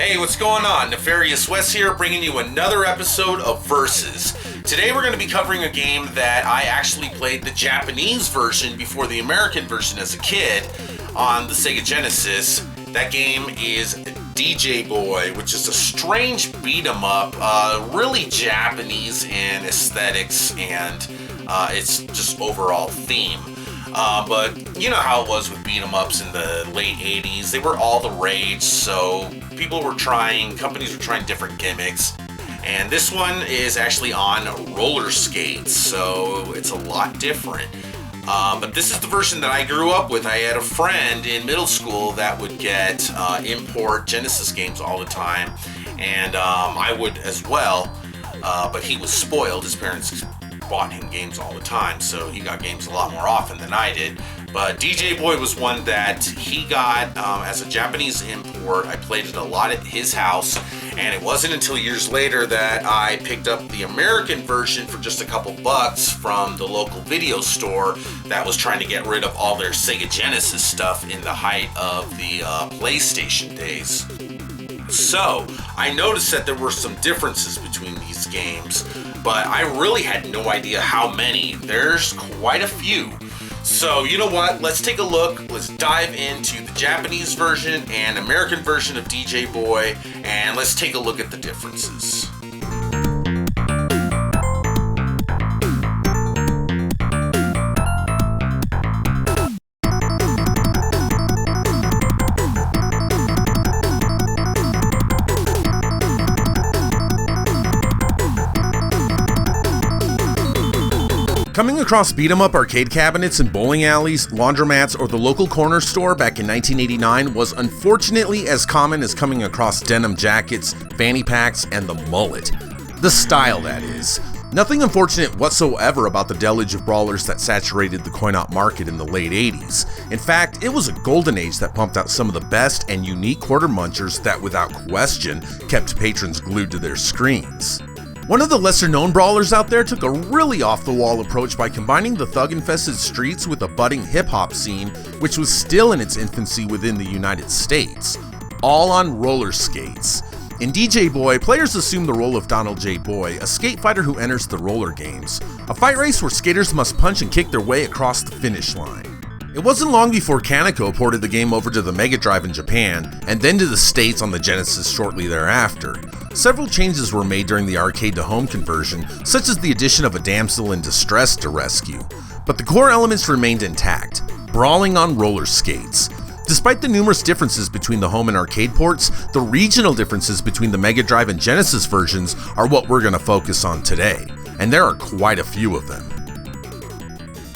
Hey, what's going on? Nefarious Wes here, bringing you another episode of Versus. Today we're going to be covering a game that I actually played the Japanese version before the American version as a kid on the Sega Genesis. That game is DJ Boy, which is a strange beat-em-up, really Japanese in aesthetics and its just overall theme. But you know how it was with beat-em-ups in the late 80s. They were all the rage, so companies were trying different gimmicks. And this one is actually on roller skates, so it's a lot different. But this is the version that I grew up with. I had a friend in middle school that would get import Genesis games all the time, and I would as well, but he was spoiled. His parents bought him games all the time, so he got games a lot more often than I did. But DJ Boy was one that he got as a Japanese import. I played it a lot at his house, and it wasn't until years later that I picked up the American version for just a couple bucks from the local video store that was trying to get rid of all their Sega Genesis stuff in the height of the PlayStation days. So, I noticed that there were some differences between these games, but I really had no idea how many. There's quite a few. So, you know what? Let's take a look. Let's dive into the Japanese version and American version of DJ Boy, and let's take a look at the differences. Coming across beat-em-up arcade cabinets in bowling alleys, laundromats, or the local corner store back in 1989 was unfortunately as common as coming across denim jackets, fanny packs, and the mullet. The style, that is. Nothing unfortunate whatsoever about the deluge of brawlers that saturated the coin-op market in the late 80s. In fact, it was a golden age that pumped out some of the best and unique quarter munchers that, without question, kept patrons glued to their screens. One of the lesser-known brawlers out there took a really off-the-wall approach by combining the thug-infested streets with a budding hip-hop scene, which was still in its infancy within the United States, all on roller skates. In DJ Boy, players assume the role of Donald J. Boy, a skate fighter who enters the roller games, a fight race where skaters must punch and kick their way across the finish line. It wasn't long before Kaneko ported the game over to the Mega Drive in Japan, and then to the States on the Genesis shortly thereafter. Several changes were made during the arcade-to-home conversion, such as the addition of a damsel in distress to rescue. But the core elements remained intact, brawling on roller skates. Despite the numerous differences between the home and arcade ports, the regional differences between the Mega Drive and Genesis versions are what we're going to focus on today, and there are quite a few of them.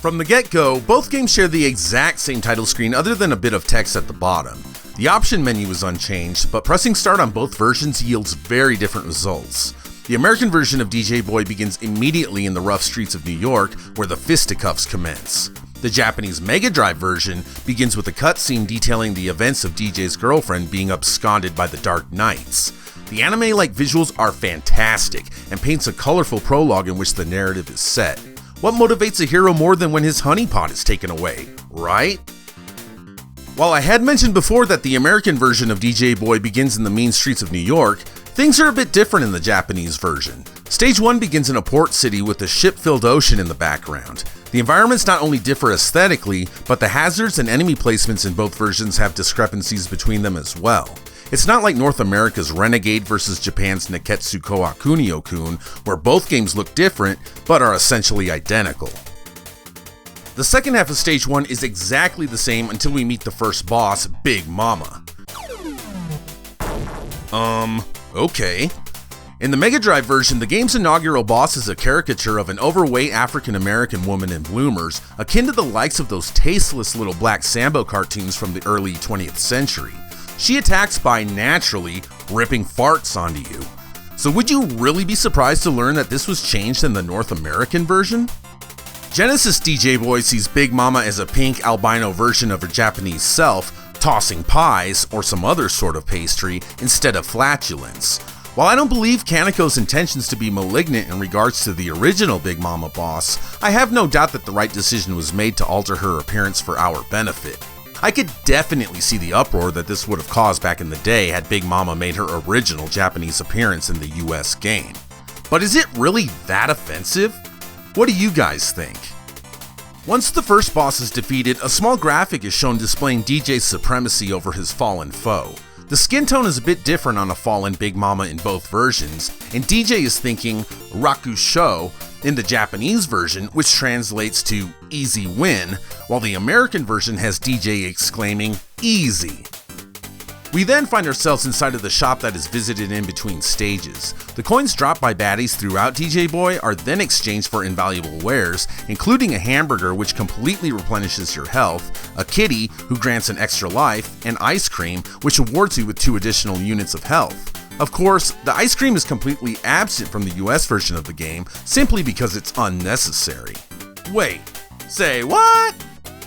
From the get-go, both games share the exact same title screen other than a bit of text at the bottom. The option menu is unchanged, but pressing start on both versions yields very different results. The American version of DJ Boy begins immediately in the rough streets of New York, where the fisticuffs commence. The Japanese Mega Drive version begins with a cutscene detailing the events of DJ's girlfriend being absconded by the Dark Knights. The anime-like visuals are fantastic, and paints a colorful prologue in which the narrative is set. What motivates a hero more than when his honeypot is taken away, right? While I had mentioned before that the American version of DJ Boy begins in the mean streets of New York, things are a bit different in the Japanese version. Stage 1 begins in a port city with a ship-filled ocean in the background. The environments not only differ aesthetically, but the hazards and enemy placements in both versions have discrepancies between them as well. It's not like North America's Renegade versus Japan's Neketsu Koakunio-kun, where both games look different, but are essentially identical. The second half of Stage 1 is exactly the same until we meet the first boss, Big Mama. Okay. In the Mega Drive version, the game's inaugural boss is a caricature of an overweight African-American woman in bloomers, akin to the likes of those tasteless little black Sambo cartoons from the early 20th century. She attacks by naturally ripping farts onto you. So would you really be surprised to learn that this was changed in the North American version? Genesis DJ Boy sees Big Mama as a pink albino version of her Japanese self, tossing pies or some other sort of pastry instead of flatulence. While I don't believe Kaneko's intentions to be malignant in regards to the original Big Mama boss, I have no doubt that the right decision was made to alter her appearance for our benefit. I could definitely see the uproar that this would have caused back in the day had Big Mama made her original Japanese appearance in the US game. But is it really that offensive? What do you guys think? Once the first boss is defeated, a small graphic is shown displaying DJ's supremacy over his fallen foe. The skin tone is a bit different on a fallen Big Mama in both versions, and DJ is thinking Rakusho in the Japanese version, which translates to easy win, while the American version has DJ exclaiming easy. We then find ourselves inside of the shop that is visited in between stages. The coins dropped by baddies throughout DJ Boy are then exchanged for invaluable wares, including a hamburger which completely replenishes your health, a kitty who grants an extra life, and ice cream which awards you with 2 additional units of health. Of course, the ice cream is completely absent from the US version of the game simply because it's unnecessary. Wait, say what?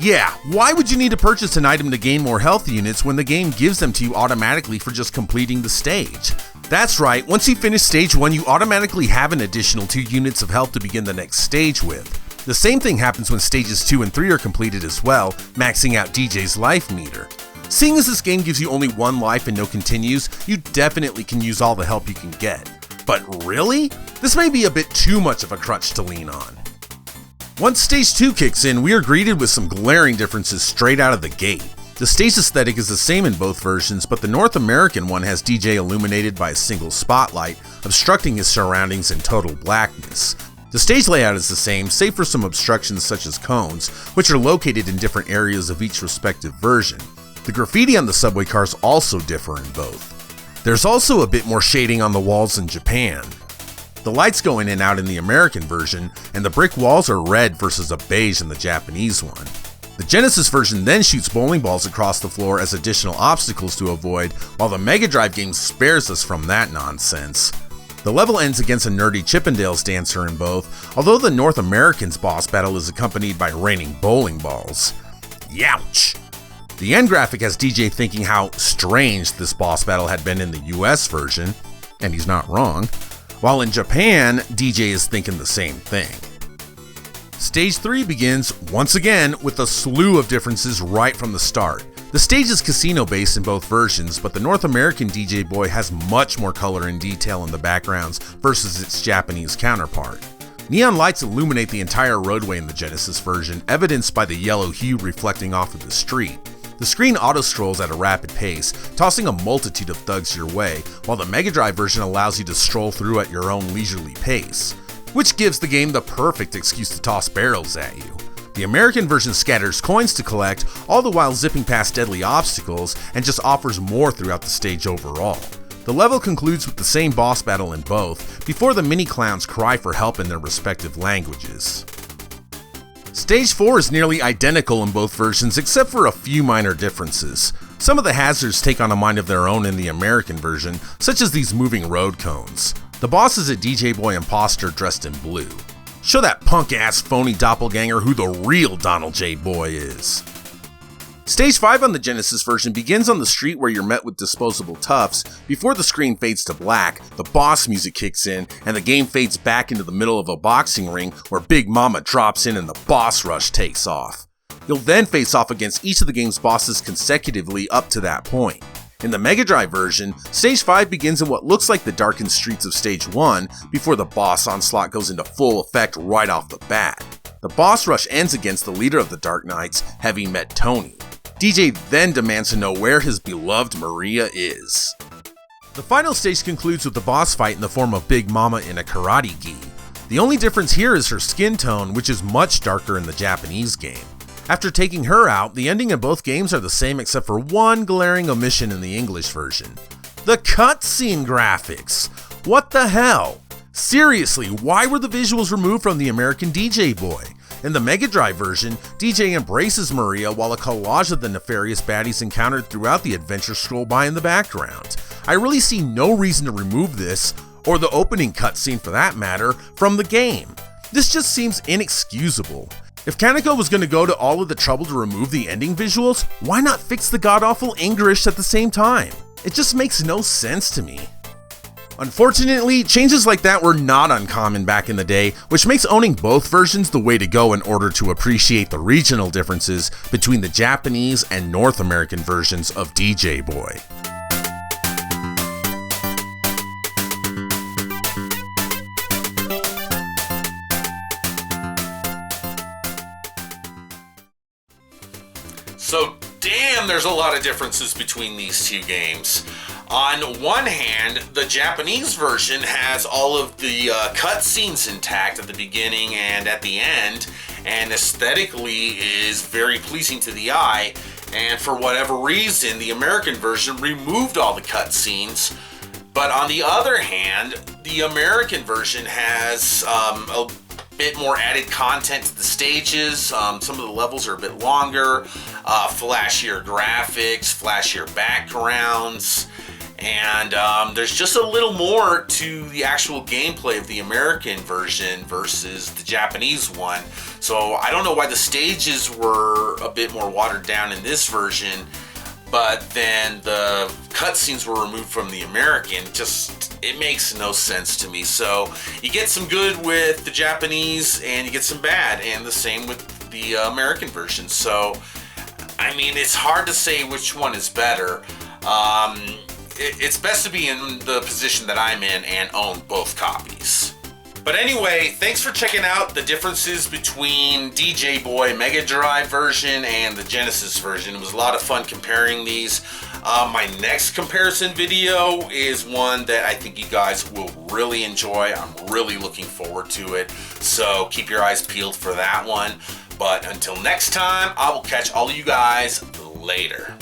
Yeah, why would you need to purchase an item to gain more health units when the game gives them to you automatically for just completing the stage? That's right, once you finish stage 1, you automatically have an additional 2 units of health to begin the next stage with. The same thing happens when stages 2 and 3 are completed as well, maxing out DJ's life meter. Seeing as this game gives you only 1 life and no continues, you definitely can use all the help you can get. But really? This may be a bit too much of a crutch to lean on. Once stage 2 kicks in, we are greeted with some glaring differences straight out of the gate. The stage aesthetic is the same in both versions, but the North American one has DJ illuminated by a single spotlight, obstructing his surroundings in total blackness. The stage layout is the same, save for some obstructions such as cones, which are located in different areas of each respective version. The graffiti on the subway cars also differ in both. There's also a bit more shading on the walls in Japan. The lights go in and out in the American version, and the brick walls are red versus a beige in the Japanese one. The Genesis version then shoots bowling balls across the floor as additional obstacles to avoid, while the Mega Drive game spares us from that nonsense. The level ends against a nerdy Chippendales dancer in both, although the North American's boss battle is accompanied by raining bowling balls. Youch! The end graphic has DJ thinking how strange this boss battle had been in the US version, and he's not wrong. While in Japan, DJ is thinking the same thing. Stage 3 begins, once again, with a slew of differences right from the start. The stage is casino-based in both versions, but the North American DJ Boy has much more color and detail in the backgrounds versus its Japanese counterpart. Neon lights illuminate the entire roadway in the Genesis version, evidenced by the yellow hue reflecting off of the street. The screen auto-strolls at a rapid pace, tossing a multitude of thugs your way, while the Mega Drive version allows you to stroll through at your own leisurely pace, which gives the game the perfect excuse to toss barrels at you. The American version scatters coins to collect, all the while zipping past deadly obstacles, and just offers more throughout the stage overall. The level concludes with the same boss battle in both, before the mini-clowns cry for help in their respective languages. Stage 4 is nearly identical in both versions except for a few minor differences. Some of the hazards take on a mind of their own in the American version, such as these moving road cones. The boss is a DJ Boy imposter dressed in blue. Show that punk-ass phony doppelganger who the real Donald J. Boy is. Stage 5 on the Genesis version begins on the street where you're met with disposable toughs. Before the screen fades to black, the boss music kicks in, and the game fades back into the middle of a boxing ring where Big Mama drops in and the boss rush takes off. You'll then face off against each of the game's bosses consecutively up to that point. In the Mega Drive version, Stage 5 begins in what looks like the darkened streets of Stage 1 before the boss onslaught goes into full effect right off the bat. The boss rush ends against the leader of the Dark Knights, Heavy Met Tony. DJ then demands to know where his beloved Maria is. The final stage concludes with the boss fight in the form of Big Mama in a karate gi. The only difference here is her skin tone, which is much darker in the Japanese game. After taking her out, the ending in both games are the same except for one glaring omission in the English version. The cutscene graphics! What the hell? Seriously, why were the visuals removed from the American DJ Boy? In the Mega Drive version, DJ embraces Maria while a collage of the nefarious baddies encountered throughout the adventure scroll by in the background. I really see no reason to remove this, or the opening cutscene for that matter, from the game. This just seems inexcusable. If Kaneko was going to go to all of the trouble to remove the ending visuals, why not fix the god-awful English at the same time? It just makes no sense to me. Unfortunately, changes like that were not uncommon back in the day, which makes owning both versions the way to go in order to appreciate the regional differences between the Japanese and North American versions of DJ Boy. So, damn, there's a lot of differences between these two games. On one hand, the Japanese version has all of the cutscenes intact at the beginning and at the end, and aesthetically is very pleasing to the eye. And for whatever reason, the American version removed all the cutscenes. But on the other hand, the American version has a bit more added content to the stages. Some of the levels are a bit longer, flashier graphics, flashier backgrounds, and there's just a little more to the actual gameplay of the American version versus the Japanese one. So I don't know why the stages were a bit more watered down in this version, but then the cutscenes were removed from the American. It makes no sense to me. So you get some good with the Japanese and you get some bad, and the same with the American version. So, I mean, it's hard to say which one is better. It's best to be in the position that I'm in and own both copies. But anyway, thanks for checking out the differences between DJ Boy Mega Drive version and the Genesis version. It was a lot of fun comparing these. My next comparison video is one that I think you guys will really enjoy. I'm really looking forward to it. So keep your eyes peeled for that one. But until next time, I will catch all of you guys later.